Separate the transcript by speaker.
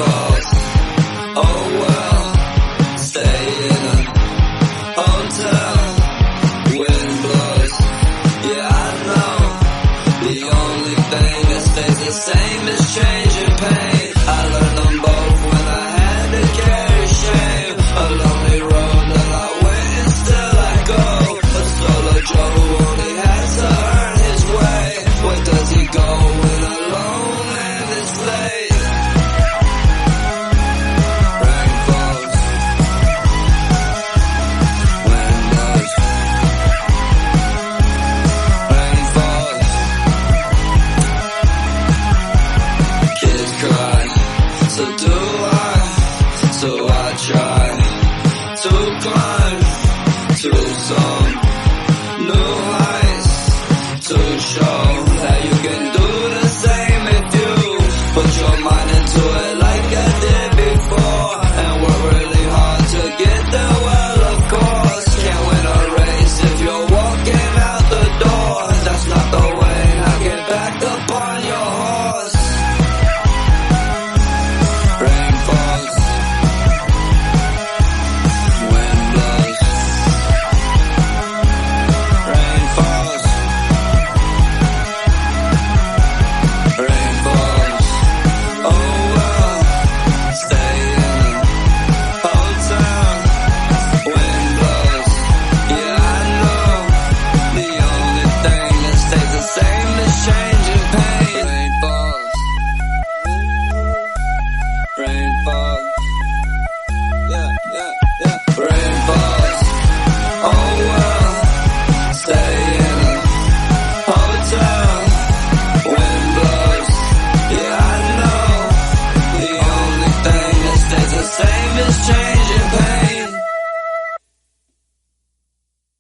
Speaker 1: falls. Oh well, stay in a hotel. Wind blows, yeah I know. The only thing that stays the same is change and pain. I learned them both when I had to carry shame. A lonely road that I went and still I go. A solo Joe who only has to earn his way. Where does he go when alone and it's late? Rain falls, wind blows, rain falls, kids cry, so do I.